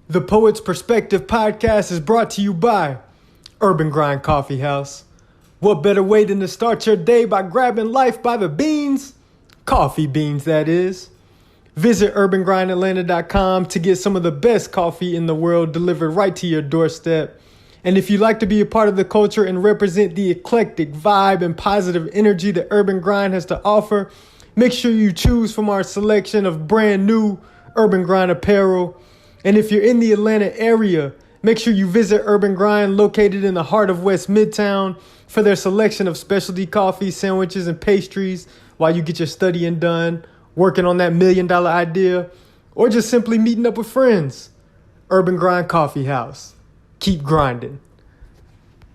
The Poet's Perspective podcast is brought to you by Urban Grind Coffee House. What better way than to start your day by grabbing life by the beans? Coffee beans, that is. Visit urbangrinatlanta.com to get some of the best coffee in the world delivered right to your doorstep. And if you'd like to be a part of the culture and represent the eclectic vibe and positive energy that Urban Grind has to offer, make sure you choose from our selection of brand new Urban Grind apparel. And if you're in the Atlanta area, make sure you visit Urban Grind, located in the heart of West Midtown, for their selection of specialty coffee, sandwiches, and pastries while you get your studying done, working on that $1 million idea, or just simply meeting up with friends. Urban Grind Coffee House. Keep grinding.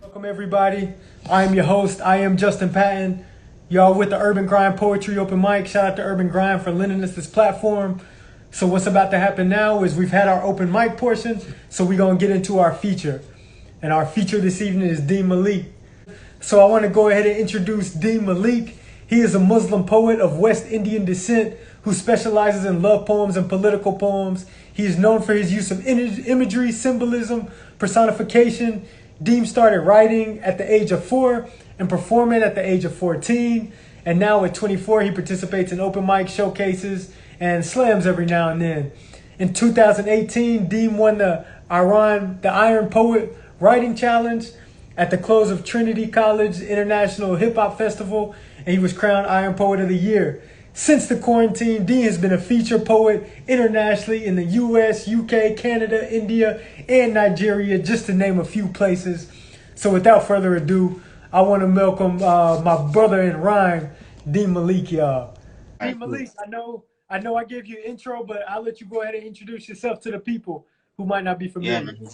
Welcome, everybody. I am your host. I am Justin Patton. Y'all with the Urban Grind Poetry Open Mic. Shout out to Urban Grind for lending us this platform. So what's about to happen now is we've had our open mic portion, so we're going to get into our feature. And our feature this evening is Deem Malik. So I want to go ahead and introduce Deem Malik. He is a Muslim poet of West Indian descent who specializes in love poems and political poems. He is known for his use of imagery, symbolism, personification. Deem started writing at the age of 4 and performing at the age of 14. And now at 24, he participates in open mic showcases and slams every now and then. In 2018, Deem won the Iron Poet Writing Challenge at the close of Trinity College International Hip Hop Festival, and he was crowned Iron Poet of the Year. Since the quarantine, Deem has been a feature poet internationally in the US, UK, Canada, India, and Nigeria, just to name a few places. So without further ado, I want to welcome my brother in rhyme, Deem Malik, y'all. Deem Malik, I know I gave you an intro, but I'll let you go ahead and introduce yourself to the people who might not be familiar. Yeah, man.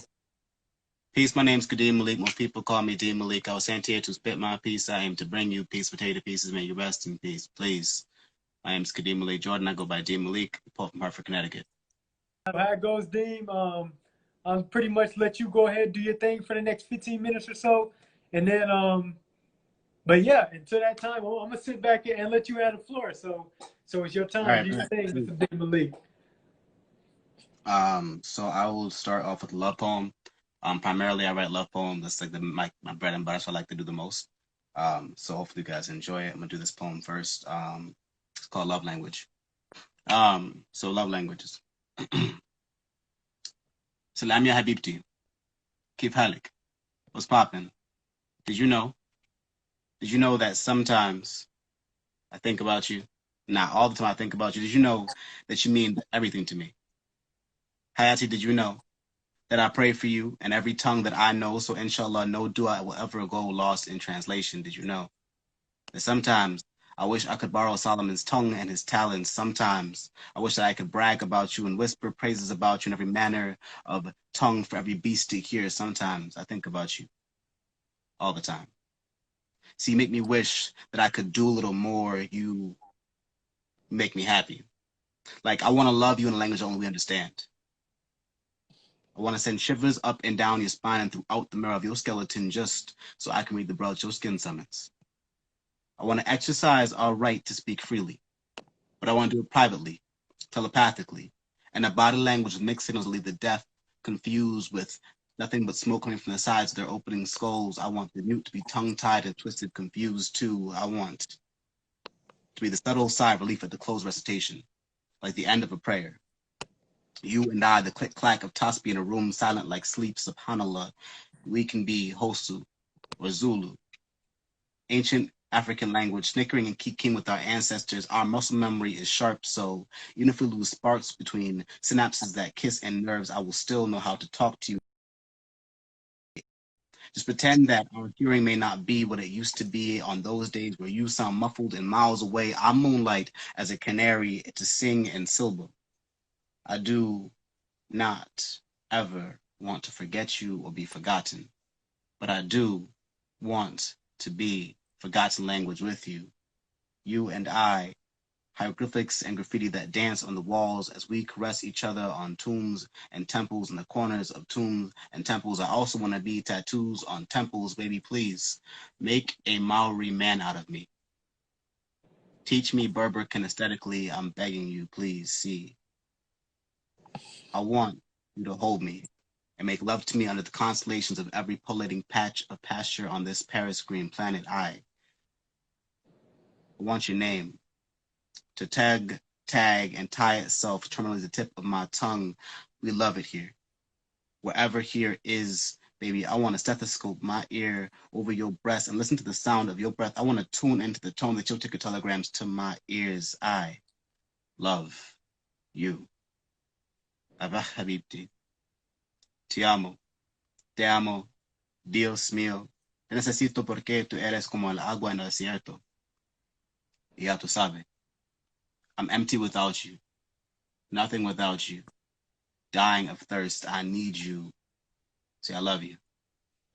Peace, my name's Deem Malik. Most people call me Deem Malik. I was sent here to spit my piece. I aim to bring you peace, potato pieces. May you rest in peace, please. My name's Deem Malik Jordan. I go by Deem Malik, poet from Hartford, Connecticut. How it goes, Deem? I'll pretty much let you go ahead, do your thing for the next 15 minutes or so. And then, but yeah, until that time, I'm going to sit back and let you have the floor. So it's your time. All right, Do your thing, Mr. Deem Malik. So I will start off with a love poem. Primarily I write love poems. That's like my bread and butter, so I like to do the most. So hopefully you guys enjoy it. I'm gonna do this poem first. It's called Love Language. So love languages. Salam ya habibti. Kif halik? What's poppin'? Did you know that sometimes I think about you? Not all the time I think about you. Did you know that you mean everything to me? Hayati, did you know that I pray for you and every tongue that I know, so inshallah no dua will ever go lost in translation? Did you know that sometimes I wish I could borrow Solomon's tongue and his talents? Sometimes I wish that I could brag about you and whisper praises about you in every manner of tongue for every beast to hear. Sometimes I think about you all the time. See, you make me wish that I could do a little more. You make me happy. Like, I want to love you in a language only we understand. I want to send shivers up and down your spine and throughout the marrow of your skeleton just so I can read the brows your skin summons. I want to exercise our right to speak freely, but I want to do it privately, telepathically, and a body language with mixed signals leave the deaf confused with nothing but smoke coming from the sides of their opening skulls. I want the mute to be tongue-tied and twisted, confused too. I want to be the subtle sigh of relief at the closed recitation, like the end of a prayer. You and I, the click-clack of Tasbih in a room silent like sleep, subhanAllah. We can be Hosu or Zulu. Ancient African language, snickering and kicking with our ancestors. Our muscle memory is sharp, so even if we lose sparks between synapses that kiss and nerves, I will still know how to talk to you. Just pretend that our hearing may not be what it used to be on those days where you sound muffled and miles away. I moonlight as a canary to sing and silver. I do not ever want to forget you or be forgotten, but I do want to be forgotten language with you. You and I, hieroglyphics and graffiti that dance on the walls as we caress each other on tombs and temples, in the corners of tombs and temples. I also want to be tattoos on temples. Baby, please make a Maori man out of me. Teach me Berber kinesthetically. I'm begging you, please see. I want you to hold me and make love to me under the constellations of every pulsating patch of pasture on this Paris green planet. I want your name to tag, and tie itself terminally the tip of my tongue. We love it here. Wherever here is, baby, I want to stethoscope my ear over your breast and listen to the sound of your breath. I want to tune into the tone that you'll take your telegrams to my ears. I love you. Abba Habibti. Te amo. Te amo. Dios mío. Te necesito porque tú eres como el agua en el desierto. Y ya tú sabes. I'm empty without you. Nothing without you. Dying of thirst. I need you. See, I love you.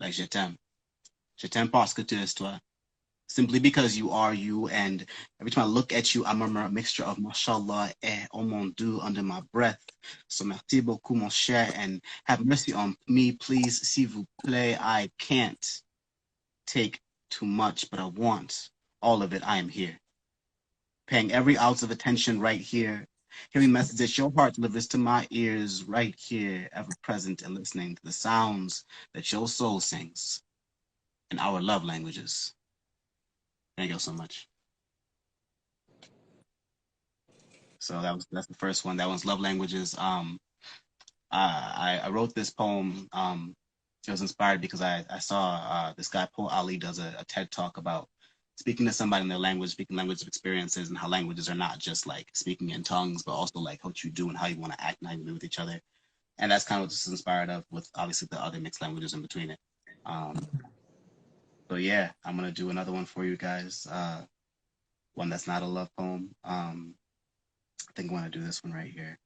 Like je t'aime. Je t'aime parce que tu es toi. Simply because you are you, and every time I look at you, I murmur a mixture of mashallah et oh mon Dieu under my breath. So merci beaucoup, mon cher, and have mercy on me, please, s'il vous plaît. I can't take too much, but I want all of it. I am here, paying every ounce of attention right here, hearing messages your heart delivers to my ears right here, ever present and listening to the sounds that your soul sings in our love languages. Thank you so much. So that's the first one. That one's love languages. I wrote this poem. It was inspired because I saw this guy Paul Ali does a TED talk about speaking to somebody in their language, speaking language of experiences, and how languages are not just like speaking in tongues, but also like what you do and how you want to act and how you live with each other. And that's kind of what this is inspired of, with obviously the other mixed languages in between it. So yeah, I'm gonna do another one for you guys. One that's not a love poem. I think I want to do this one right here.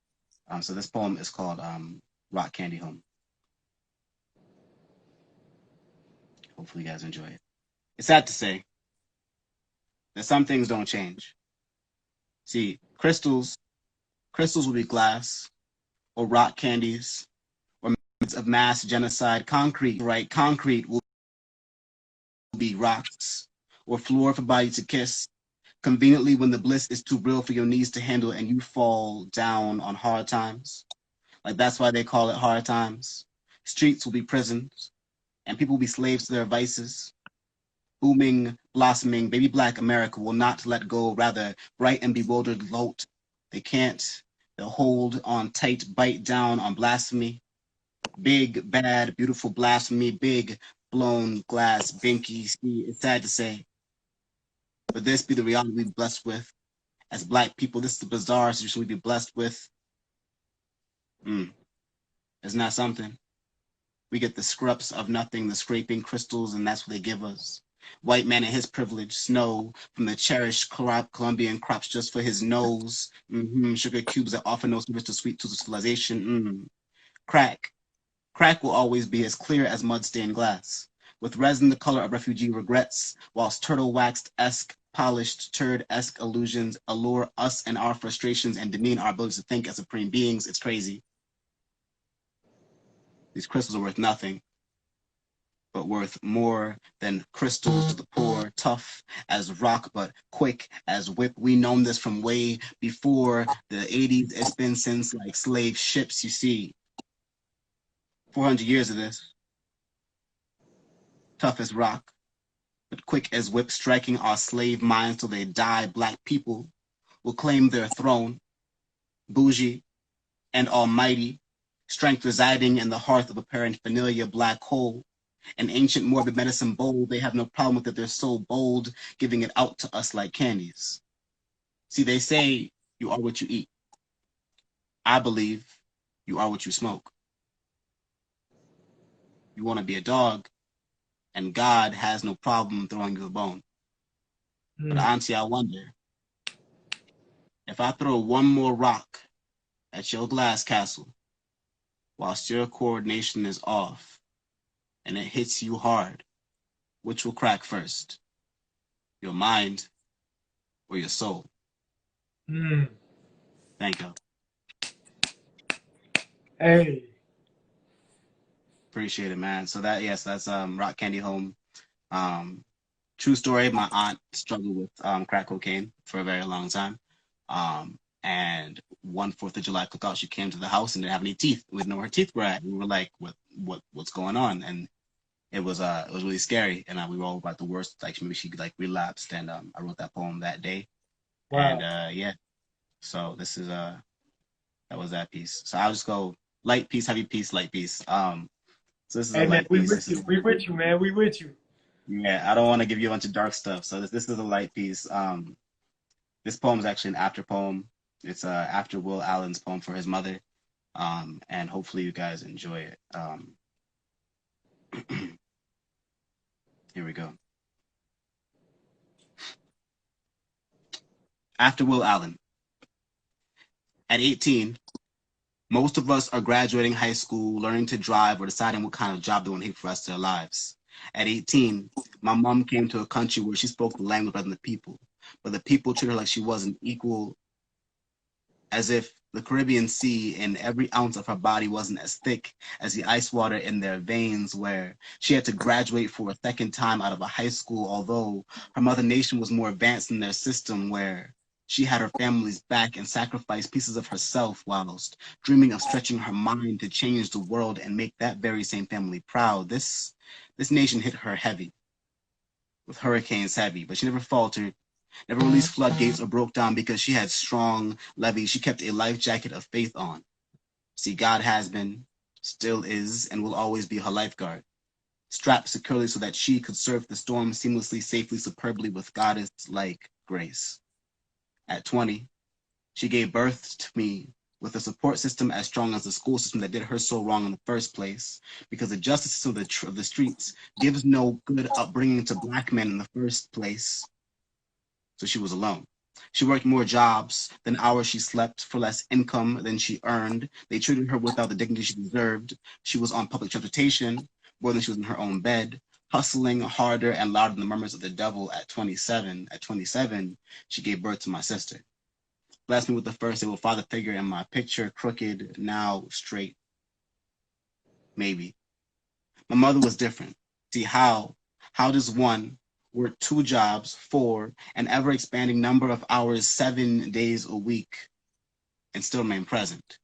So this poem is called Rock Candy Home. Hopefully you guys enjoy it. It's sad to say that some things don't change. See, crystals will be glass, or rock candies, or methods of mass genocide. Concrete, right? Concrete will be rocks, or floor for body to kiss. Conveniently, when the bliss is too real for your knees to handle and you fall down on hard times. Like, that's why they call it hard times. Streets will be prisons, and people will be slaves to their vices. Booming, blossoming, baby black America will not let go, rather bright and bewildered loat. They can't. They'll hold on tight, bite down on blasphemy. Big, bad, beautiful blasphemy, big, blown glass, binky. See, it's sad to say, but this be the reality we're blessed with. As black people, this is the bizarre situation we be blessed with. Isn't that something? We get the scraps of nothing, the scraping crystals, and that's what they give us. White man and his privilege, snow from the cherished Colombian crops just for his nose. Sugar cubes that offer no service to sweet tooth civilization. Crack will always be as clear as mud-stained glass, with resin the color of refugee regrets, whilst turtle waxed-esque, polished, turd-esque illusions allure us and our frustrations and demean our ability to think as supreme beings. It's crazy. These crystals are worth nothing, but worth more than crystals to the poor, tough as rock, but quick as whip. We known this from way before the 80s. It's been since like slave ships, you see. 400 years of this. Tough as rock, but quick as whip, striking our slave minds till they die. Black people will claim their throne, bougie and almighty, strength residing in the hearth of a paraphernalia black hole. An ancient morbid medicine bowl, they have no problem with it. They're so bold, giving it out to us like candies. See, they say you are what you eat. I believe you are what you smoke. You want to be a dog, and God has no problem throwing you a bone. But auntie, I wonder, if I throw one more rock at your glass castle, whilst your coordination is off, and it hits you hard, which will crack first? Your mind or your soul? Thank you. Hey. Appreciate it, man. So that's Rock Candy Home. True story, my aunt struggled with crack cocaine for a very long time. And one 4th of July cookout, she came to the house and didn't have any teeth. We didn't know where her teeth were at. We were like, what's going on? And it was really scary. And we were all about the worst. Like maybe she like relapsed. And I wrote that poem that day. And Wow. yeah, so this is that was that piece. So I'll just go light piece, heavy piece, light piece. So this is a Hey man, light we piece. with This is you. We with you, man. We with you. yeah. I don't want to give you a bunch of dark stuff. So this is a light piece. This poem is actually an after poem. It's after Will Allen's poem for his mother. And hopefully you guys enjoy it. Here we go. After Will Allen. At 18, most of us are graduating high school, learning to drive, or deciding what kind of job they want to have for the rest of their lives. At 18, my mom came to a country where she spoke the language better than the people, but the people treated her like she wasn't equal, as if the Caribbean Sea and every ounce of her body wasn't as thick as the ice water in their veins, where she had to graduate for a second time out of a high school, although her mother nation was more advanced in their system, where she had her family's back and sacrificed pieces of herself whilst dreaming of stretching her mind to change the world and make that very same family proud. This nation hit her heavy, with hurricanes heavy, but she never faltered, never released floodgates or broke down because she had strong levees. She kept a life jacket of faith on. See, God has been, still is, and will always be her lifeguard, strapped securely so that she could surf the storm seamlessly, safely, superbly with goddess-like grace. At 20, she gave birth to me with a support system as strong as the school system that did her so wrong in the first place, because the justice system of the streets gives no good upbringing to black men in the first place. So she was alone. She worked more jobs than hours she slept for less income than she earned. They treated her without the dignity she deserved. She was on public transportation more than she was in her own bed, hustling harder and louder than the murmurs of the devil at 27. At 27, she gave birth to my sister. Blessed me with the first able father figure in my picture, crooked, now straight, maybe. My mother was different. See, how does one work 2 jobs, 4, an ever expanding number of hours, 7 days a week, and still remain present?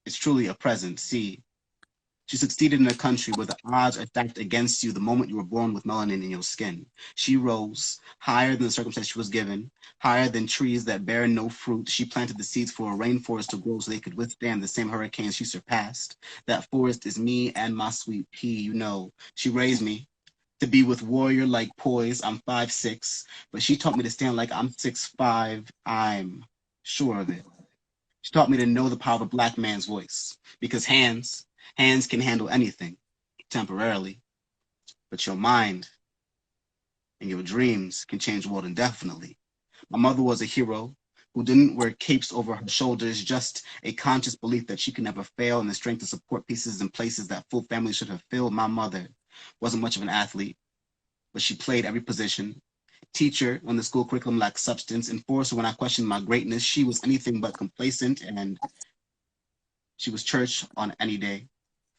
It's truly a present. See, she succeeded in a country where the odds are stacked against you the moment you were born with melanin in your skin. She rose higher than the circumstance she was given, higher than trees that bear no fruit. She planted the seeds for a rainforest to grow so they could withstand the same hurricanes she surpassed. That forest is me and my sweet pea, you know. She raised me to be with warrior like poise. I'm 5'6", but she taught me to stand like I'm 6'5". I'm sure of it. She taught me to know the power of a black man's voice, because hands can handle anything temporarily, but your mind and your dreams can change the world indefinitely. My mother was a hero who didn't wear capes over her shoulders, just a conscious belief that she could never fail and the strength to support pieces and places that full families should have filled. My mother wasn't much of an athlete, but she played every position. Teacher when the school curriculum lacked substance, enforcer when I questioned my greatness. She was anything but complacent, and she was church on any day,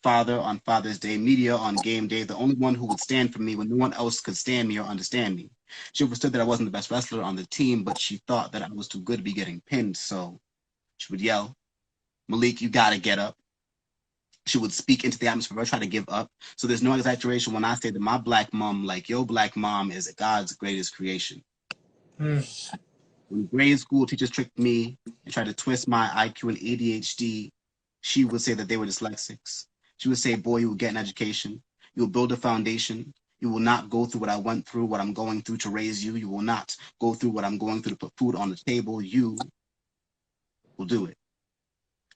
father on Father's Day, media on game day, the only one who would stand for me when no one else could stand me or understand me. She understood that I wasn't the best wrestler on the team, but she thought that I was too good to be getting pinned, so she would yell, Malik, you gotta get up. She would speak into the atmosphere or try to give up. So there's no exaggeration when I say that my black mom, like your black mom, is God's greatest creation. Hmm. When grade school teachers tricked me and tried to twist my IQ and ADHD, she would say that they were dyslexics. She would say, boy, you will get an education. You will build a foundation. You will not go through what I went through, what I'm going through to raise you. You will not go through what I'm going through to put food on the table. You will do it.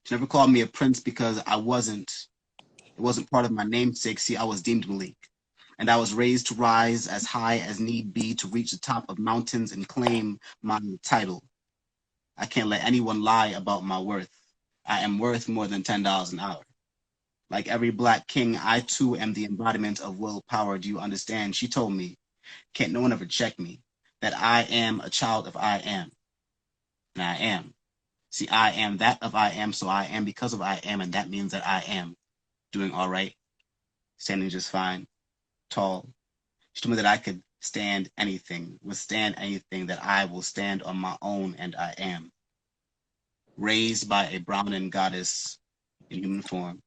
She never called me a prince because it wasn't part of my namesake. See, I was deemed Malik. And I was raised to rise as high as need be to reach the top of mountains and claim my title. I can't let anyone lie about my worth. I am worth more than $10 an hour. Like every black king, I too am the embodiment of willpower. Do you understand? She told me, can't no one ever check me, that I am a child of I am. And I am. See, I am that of I am, so I am because of I am, and that means that I am doing all right, standing just fine, tall. She told me that I could stand anything, withstand anything, that I will stand on my own, and I am. raised by a Brahmin goddess in human form,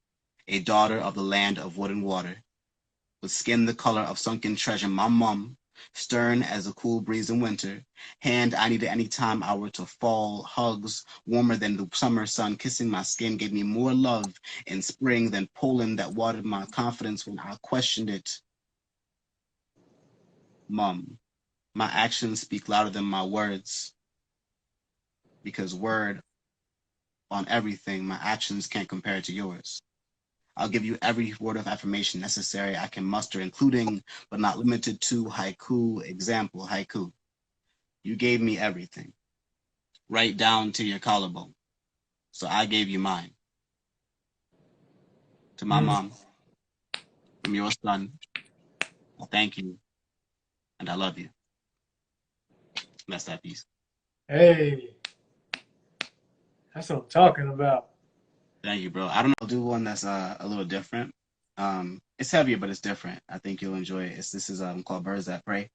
a daughter of the land of wood and water, with skin the color of sunken treasure. My mom, stern as a cool breeze in winter, hand I needed any time I were to fall, hugs warmer than the summer sun kissing my skin gave me more love in spring than Poland that watered my confidence when I questioned it. Mom, my actions speak louder than my words, because word on everything, my actions can't compare to yours. I'll give you every word of affirmation necessary I can muster, including but not limited to haiku. Example, haiku. You gave me everything, right down to your collarbone. So I gave you mine. To my Mm. mom, from your son, I thank you and I love you. That's that piece. Hey, that's what I'm talking about. Thank you, bro. I don't know. I'll do one that's a little different. It's heavier, but it's different. I think you'll enjoy it. This is called Birds That Pray.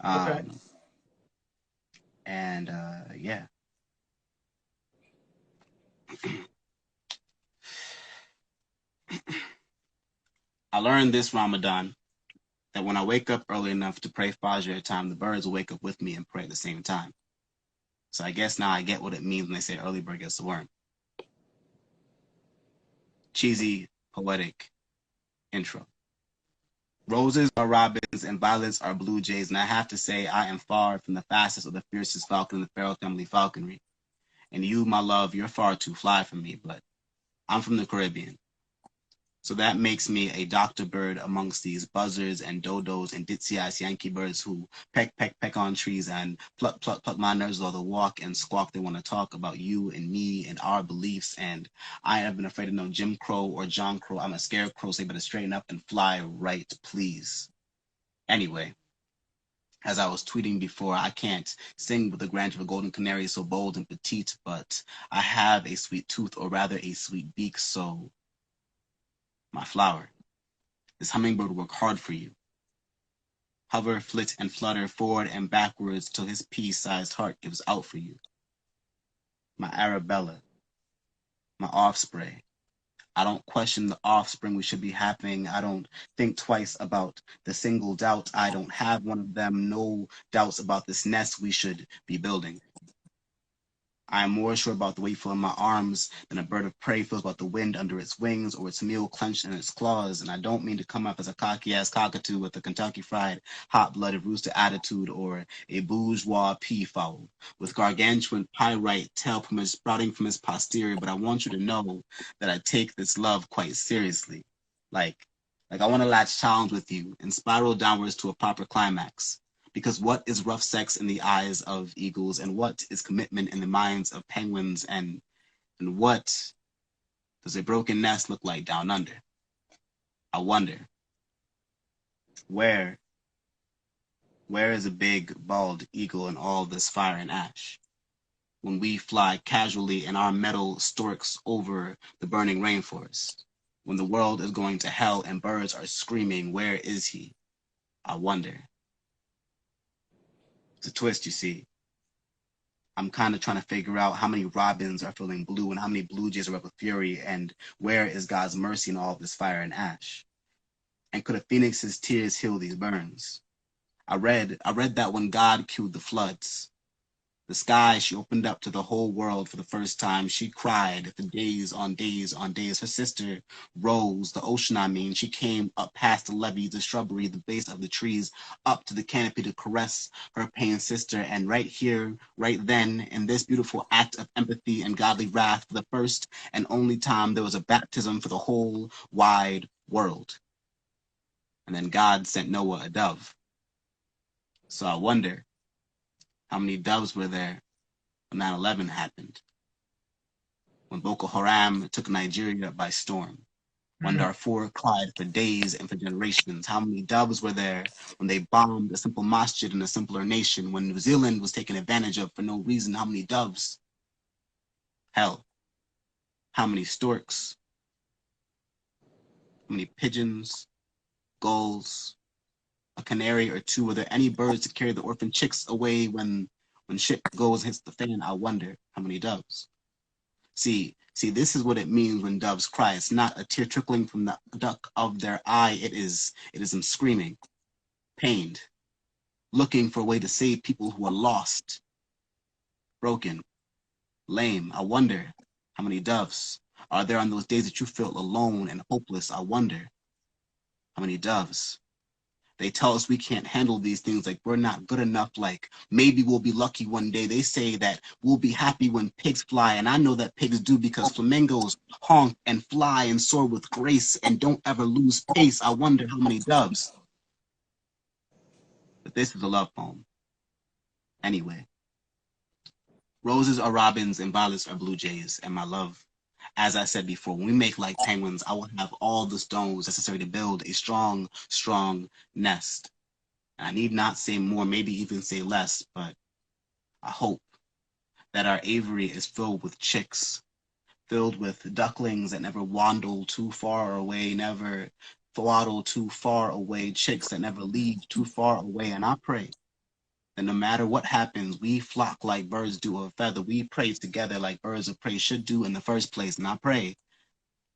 Okay. Um, and yeah. I learned this Ramadan that when I wake up early enough to pray Fajr time, the birds will wake up with me and pray at the same time. So I guess now I get what it means when they say early bird gets the worm. Cheesy, poetic intro. Roses are robins and violets are blue jays, and I have to say I am far from the fastest or the fiercest falcon in the Pharaoh family falconry. And you, my love, you're far too fly for me, but I'm from the Caribbean. So that makes me a doctor bird amongst these buzzards and dodos and ditzy-ass Yankee birds who peck, peck, peck on trees and pluck, pluck, pluck my nerves while they walk and squawk. They want to talk about you and me and our beliefs. And I have been afraid of no Jim Crow or John Crow. I'm a scarecrow, so you better straighten up and fly right, please. Anyway, as I was tweeting before, I can't sing with the grandeur of a golden canary so bold and petite, but I have a sweet tooth, or rather a sweet beak, so my flower. This hummingbird will work hard for you. Hover, flit, and flutter forward and backwards till his pea-sized heart gives out for you. My Arabella, my offspring. I don't question the offspring we should be having. I don't think twice about the single doubt. I don't have one of them. No doubts about this nest we should be building. I am more sure about the weight in my arms than a bird of prey feels about the wind under its wings or its meal clenched in its claws. And I don't mean to come off as a cocky-ass cockatoo with a Kentucky Fried hot-blooded rooster attitude or a bourgeois peafowl with gargantuan pyrite tail plumage sprouting from his posterior. But I want you to know that I take this love quite seriously. Like I want to latch challenge with you and spiral downwards to a proper climax. Because what is rough sex in the eyes of eagles, and what is commitment in the minds of penguins, and what does a broken nest look like down under? I wonder, where is a big bald eagle in all this fire and ash? When we fly casually in our metal storks over the burning rainforest, when the world is going to hell and birds are screaming, where is he? I wonder. It's a twist, you see. I'm kind of trying to figure out how many robins are feeling blue and how many blue jays are up with fury, and where is God's mercy in all of this fire and ash? And could a phoenix's tears heal these burns? I read that when God cued the floods, the sky she opened up to the whole world for the first time. She cried for days on days on days. Her sister rose, the ocean I mean, she came up past the levees, the shrubbery, the base of the trees, up to the canopy to caress her pain sister. And right here, right then, in this beautiful act of empathy and godly wrath, for the first and only time, there was a baptism for the whole wide world. And then God sent Noah a dove. So I wonder how many doves were there when 9/11 happened, when Boko Haram took Nigeria by storm, when Mm. Darfur cried for days and for generations. How many doves were there when they bombed a simple masjid in a simpler nation, when New Zealand was taken advantage of for no reason? How many doves? Hell, how many storks? How many pigeons, gulls, a canary or two? Were there any birds to carry the orphan chicks away when shit goes hits the fan? I wonder how many doves. See, this is what it means when doves cry. It's not a tear trickling from the duct of their eye. It is them screaming, pained, looking for a way to save people who are lost, broken, lame. I wonder how many doves are there on those days that you feel alone and hopeless. I wonder how many doves. They tell us we can't handle these things, like we're not good enough, like maybe we'll be lucky one day. They say that we'll be happy when pigs fly, and I know that pigs do because flamingos honk and fly and soar with grace and don't ever lose pace. I wonder how many doves. But this is a love poem. Anyway, roses are robins and violets are blue jays, and my love, as I said before, when we make like penguins, I will have all the stones necessary to build a strong, strong nest. I need not say more, maybe even say less, but I hope that our aviary is filled with chicks, filled with ducklings that never waddle too far away, never throttle too far away, chicks that never leave too far away. And I pray that no matter what happens, we flock like birds do of a feather. We pray together like birds of prey should do in the first place. And I pray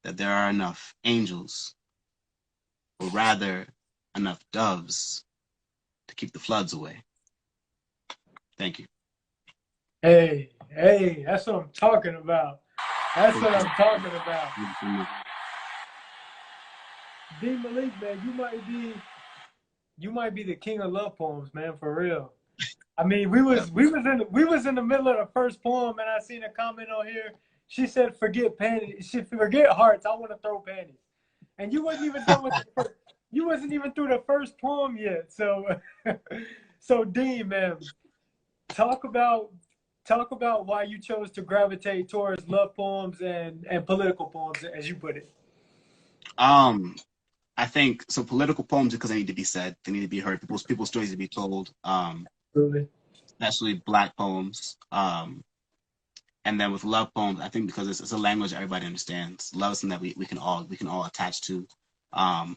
that there are enough angels, or rather enough doves, to keep the floods away. Thank you. Hey, hey, that's what I'm talking about. That's what I'm talking about. Deem Malik, man, you might be the king of love poems, man, for real. I mean, we was in the middle of the first poem, and I seen a comment on here. She said, "Forget panties. She forget hearts. I want to throw panties." And you wasn't even done with you wasn't even through the first poem yet. So, so Dean, man, talk about talk about why you chose to gravitate towards love poems and political poems, as you put it. Um, I think so. Political poems because they need to be said, they need to be heard. People's stories to be told. Really? Especially Black poems. And then with love poems, I think because it's a language everybody understands. Love is something that we can all attach to. Um,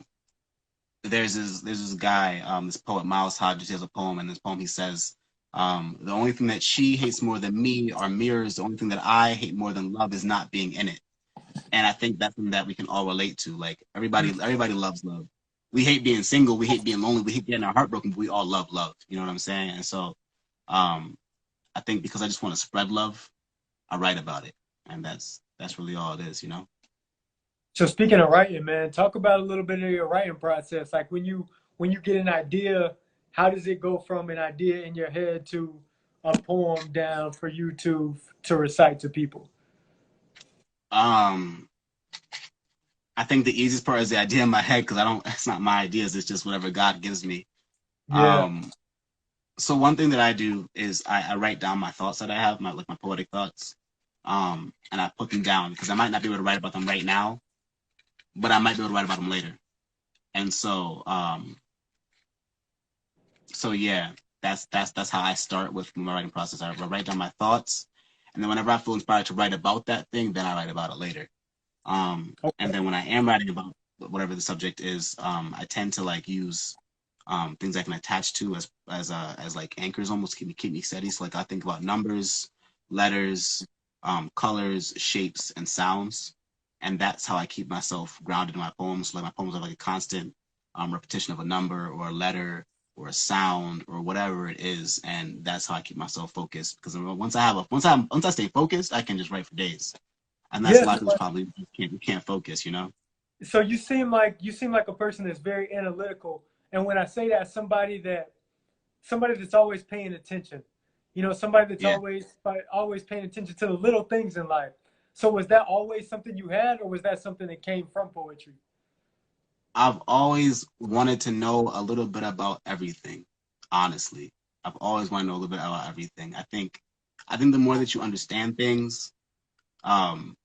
there's this guy, this poet Miles Hodges. He has a poem. In this poem, he says, "The only thing that she hates more than me are mirrors. The only thing that I hate more than love is not being in it." And I think that's something that we can all relate to. Like everybody loves love. We hate being single. We hate being lonely. We hate getting our heart broken. But we all love love. You know what I'm saying? And so, um, I think because I just want to spread love, I write about it, and that's really all it is. You know. So speaking of writing, man, talk about a little bit of your writing process. Like when you get an idea, how does it go from an idea in your head to a poem down for you to recite to people? Um, I think the easiest part is the idea in my head because I don't. It's not my ideas. It's just whatever God gives me. Yeah. Um, so one thing that I do is I write down my thoughts that I have, my poetic thoughts, and I put them down because I might not be able to write about them right now, but I might be able to write about them later. And so yeah, that's how I start with my writing process. I write down my thoughts, and then whenever I feel inspired to write about that thing, then I write about it later. And then when I am writing about whatever the subject is, I tend to like use things I can attach to as like anchors, almost keep me steady. So like I think about numbers, letters, colors, shapes, and sounds, and that's how I keep myself grounded in my poems. Like my poems are like a constant repetition of a number or a letter or a sound or whatever it is, and that's how I keep myself focused. Because once I stay focused, I can just write for days, and that's a lot Yes. of people probably can't focus, you know. So you seem like a person that's very analytical. And when I say that, somebody that's always paying attention. Somebody that's Yeah. always paying attention to the little things in life. So was that always something you had, or was that something that came from poetry? I've always wanted to know a little bit about everything, honestly. I've always wanted to know a little bit about everything. I think the more that you understand things, um,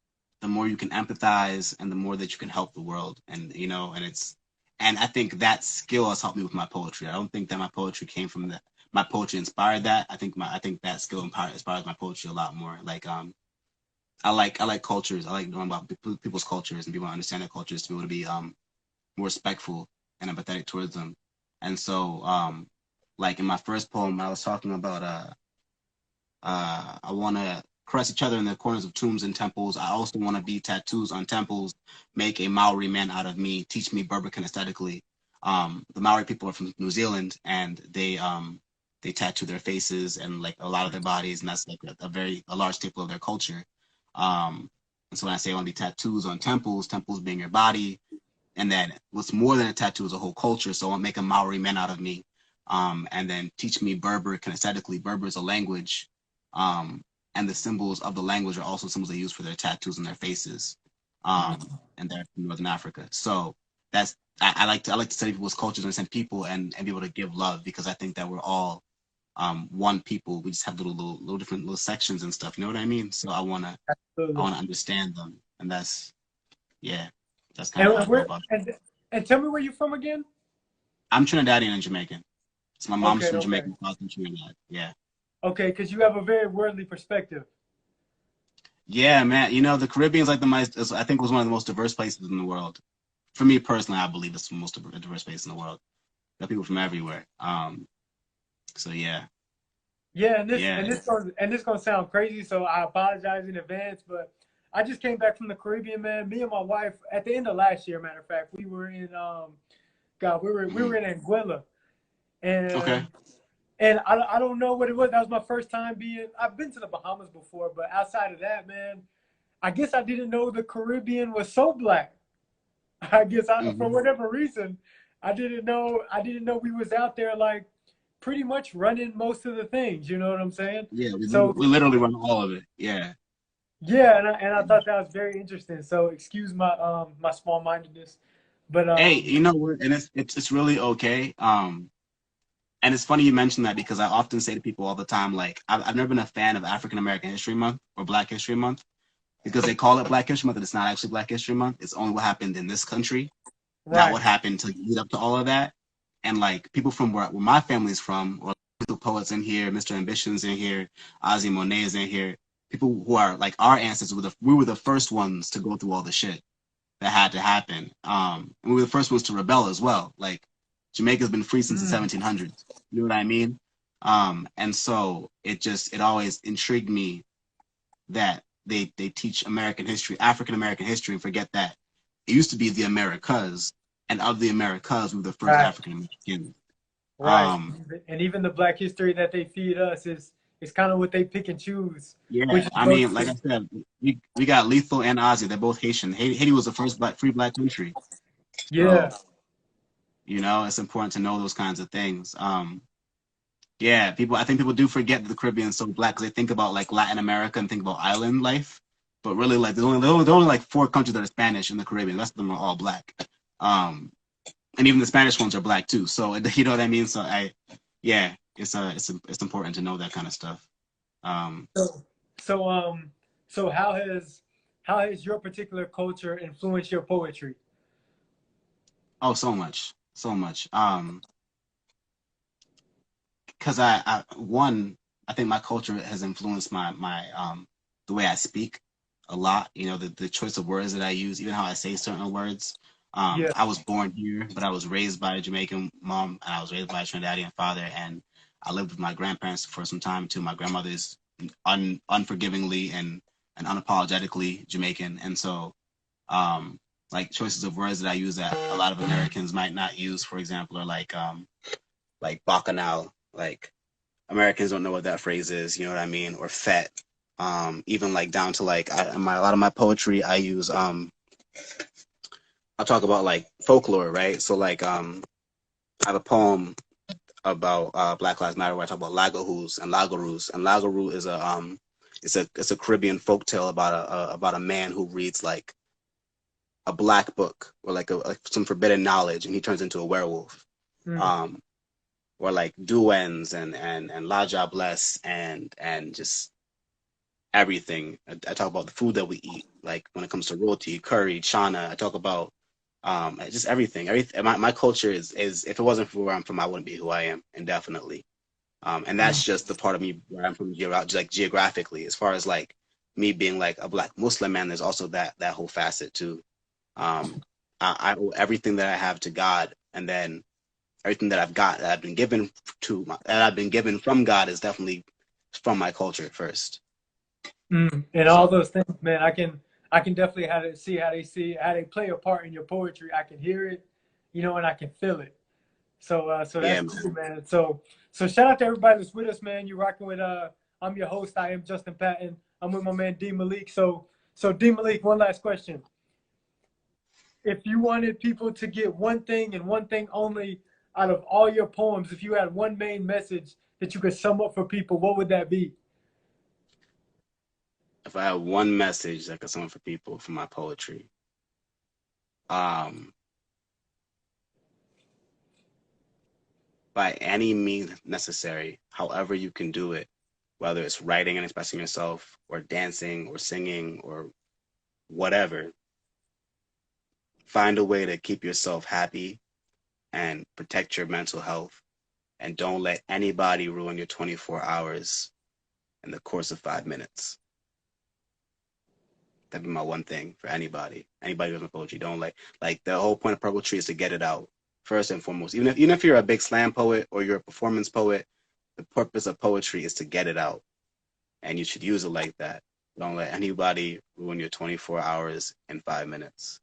the more you can empathize and the more that you can help the world. And and I think that skill has helped me with my poetry. I don't think that my poetry came from that. My poetry inspired that. I think that skill inspires my poetry a lot more. Like I like cultures. I like knowing about people's cultures and people understand their cultures to be able to be more respectful and empathetic towards them. And so, like in my first poem, I was talking about I wanna caress each other in the corners of tombs and temples. I also want to be tattoos on temples, make a Maori man out of me, teach me Berber kinesthetically. The Maori people are from New Zealand, and they tattoo their faces and like a lot of their bodies, and that's like a large staple of their culture. And so when I say I want to be tattoos on temples, temples being your body, and then what's more than a tattoo is a whole culture. So I want to make a Maori man out of me, and then teach me Berber kinesthetically. Berber is a language, and the symbols of the language are also symbols they use for their tattoos on their faces, and they're from Northern Africa. So that's I like to study people's cultures, understand people, and be able to give love, because I think that we're all one people. We just have little different little sections and stuff. You know what I mean? So I wanna Absolutely. understand them, and yeah, that's kind of how And I feel where about it. and tell me where you're from again? I'm Trinidadian and Jamaican. So my mom's Okay, from okay. Jamaica, my father's from Trinidad. Yeah. Okay, because you have a very worldly perspective. Yeah, man. You know, the Caribbean's like I think was one of the most diverse places in the world. For me personally, I believe it's the most diverse place in the world. Got people from everywhere. So yeah, Yeah, and this yeah. gonna sound crazy, so I apologize in advance, but I just came back from the Caribbean, man. Me and my wife at the end of last year, matter of fact, we were in God, we Hmm. were in Anguilla, Okay. and I don't know what it was. That was my first time being. I've been to the Bahamas before, but outside of that, man, I guess I didn't know the Caribbean was so black. I guess for Hmm. whatever reason, I didn't know we was out there like pretty much running most of the things. You know what I'm saying? Yeah, So we literally run all of it. Yeah. yeah, and I thought that was very interesting. So excuse my my small mindedness, but Hey, you know what? And it's really okay. And it's funny you mentioned that, because I often say to people all the time, like I've never been a fan of African American History Month or Black History Month, because they call it Black History Month, and it's not actually Black History Month. It's only what happened in this country, not right. what happened to lead up to all of that. And like people from where my family's from, or the poets in here, Mr. Ambition's in here, Ozzy Monet's in here, people who are like our ancestors we were the first ones to go through all the shit that had to happen. And we were the first ones to rebel as well. Like Jamaica's been free since the Mm, 1700s. You know what I mean? And so it always intrigued me that they teach American history, African American history, and forget that it used to be the Americas, and of the Americas, we were the first right, African Americans. right. Um, And even the black history that they feed us is kind of what they pick and choose, which yeah, is I mean, like I said, we got Lethal and Ozzy. They're both Haitian. Haiti was the first free black country. yeah. So, you know, it's important to know those kinds of things. Yeah, I think people do forget that the Caribbean is so black, because they think about like Latin America and think about island life, but really like there's only like four countries that are Spanish in the Caribbean. The rest of them are all black, um, and even the Spanish ones are black too. So you know what I mean. So yeah, it's important to know that kind of stuff. Um, So so so how has your particular culture influenced your poetry? oh, so much, so much. Because I think my culture has influenced my the way I speak a lot. You know, the choice of words that I use, even how I say certain words. Yeah. I was born here, but I was raised by a Jamaican mom, and I was raised by a Trinidadian father, and I lived with my grandparents for some time too. My grandmother is unforgivingly and unapologetically Jamaican, and so um, like choices of words that I use that a lot of Americans might not use, for example, are like bacchanal, like Americans don't know what that phrase is, you know what I mean, or fet. Even like down to like a lot of my poetry, I talk about like folklore, right? So like I have a poem about Black Lives Matter where I talk about lagahoos and lagaroos, and lagaroo is a Caribbean folktale about a man who reads like a black book, or like some forbidden knowledge, and he turns into a werewolf. Mm, Um, or like duens and Laja Bless and just everything. I talk about the food that we eat, like when it comes to roti, curry, chana. I talk about just everything. Everything. My culture is if it wasn't for where I'm from, I wouldn't be who I am, indefinitely. And that's mm. just the part of me where I'm from, like geographically. As far as like me being like a black Muslim man, there's also that whole facet too. Um, I owe everything that I have to God, and then everything that I've got that I've been given that I've been given from God is definitely from my culture first. And all So those things, man, I can definitely see how they play a part in your poetry. I can hear it, and I can feel it. So yeah, that's man. cool, man. So shout out to everybody that's with us, man. You're rocking with I'm your host. I am Justin Patton. I'm with my man Deem Malik. So Deem Malik, one last question. If you wanted people to get one thing and one thing only out of all your poems, if you had one main message that you could sum up for people, what would that be? If I had one message that could someone for people for my poetry, um, by any means necessary, however you can do it, whether it's writing and expressing yourself, or dancing, or singing, or whatever, find a way to keep yourself happy and protect your mental health. And don't let anybody ruin your 24 hours in the course of 5 minutes. That'd be my one thing for anybody. Anybody who's in poetry, don't like the whole point of poetry is to get it out first and foremost. Even if you're a big slam poet or you're a performance poet, the purpose of poetry is to get it out, and you should use it like that. Don't let anybody ruin your 24 hours in 5 minutes.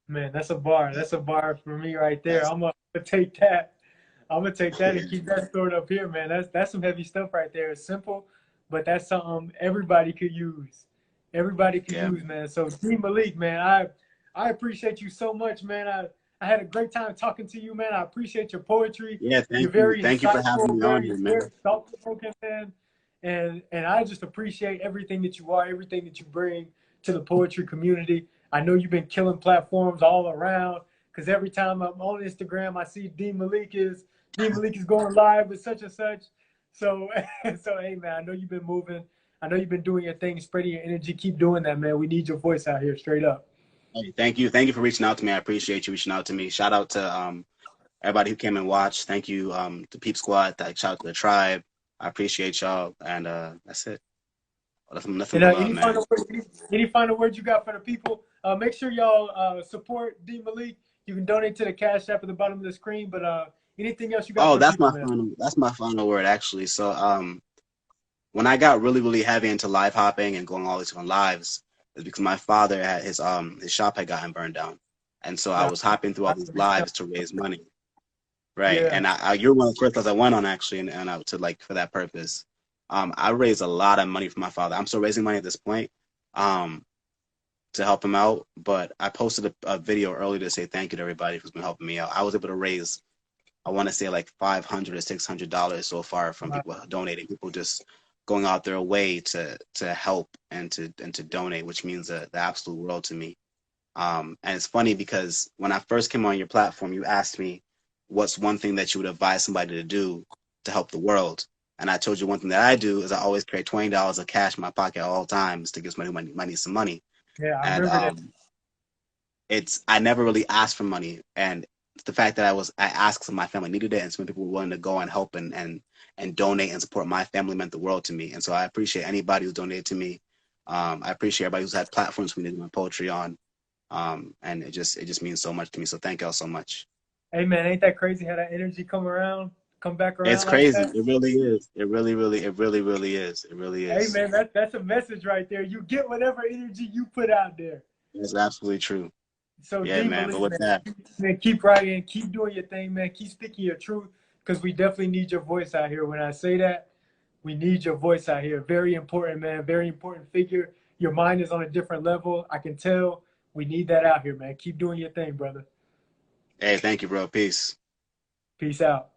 Man, that's a bar. That's a bar for me right there. That's I'm gonna take that. I'm gonna take that and yeah, keep that stored up here, man. That's some heavy stuff right there. It's simple, but that's something everybody could use. Everybody could yeah. use, man. So D Malik, man, I appreciate you so much, man. I had a great time talking to you, man. I appreciate your poetry. Yeah, You're thank you. very Thank you for having insightful, me on here, very man. thought provoking, man. And I just appreciate everything that you are, everything that you bring to the poetry community. I know you've been killing platforms all around because every time I'm on Instagram, I see D Malik is going live with such and such. So so hey man, I know you've been moving. I know you've been doing your thing, spreading your energy. Keep doing that, man. We need your voice out here, straight up. Hey, thank you. Thank you for reaching out to me. I appreciate you reaching out to me. Shout out to everybody who came and watched. Thank you to Peep Squad. Shout out to the tribe. I appreciate y'all. And that's it. Nothing And but love, man. any final words you got for the people? Make sure y'all support D Malik. You can donate to the Cash App at the bottom of the screen. But anything else you got Oh, for the people, man? that's my final word actually. So when I got really, really heavy into live hopping and going all these different lives, is because my father had his shop had gotten burned down. And so I Uh, was hopping through all these lives to raise money. Right. yeah, And you're one of the first ones I went on actually, and I, to like for that purpose. I raised a lot of money for my father. I'm still raising money at this point, um, to help him out. But I posted a video earlier to say thank you to everybody who's been helping me out. I was able to raise, I want to say like $500 or $600 so far from wow. people donating, people just going out their way to help and to donate, which means the absolute world to me. And it's funny because when I first came on your platform, you asked me what's one thing that you would advise somebody to do to help the world. And I told you one thing that I do is I always carry $20 of cash in my pocket at all times to give somebody who might need some money. Yeah, I And remember that. I never really asked for money. And the fact that I asked because my family needed it, and some people were willing to go and help and donate and support my family meant the world to me. And so I appreciate anybody who's donated to me. I appreciate everybody who's had platforms for me to do my poetry on. And it just means so much to me. So thank y'all so much. Hey man, ain't that crazy how that energy come back It's around like crazy. that? It really is. It really is. It really Hey is. man, that's a message right there. You get whatever energy you put out there. It's absolutely true. So Yeah, D man. But Malik, with that, man, keep writing, keep doing your thing, man. Keep speaking your truth because we definitely need your voice out here. When I say that, we need your voice out here. Very important, man. Very important figure. Your mind is on a different level. I can tell. We need that out here, man. Keep doing your thing, brother. hey, thank you, bro. Peace. Peace out.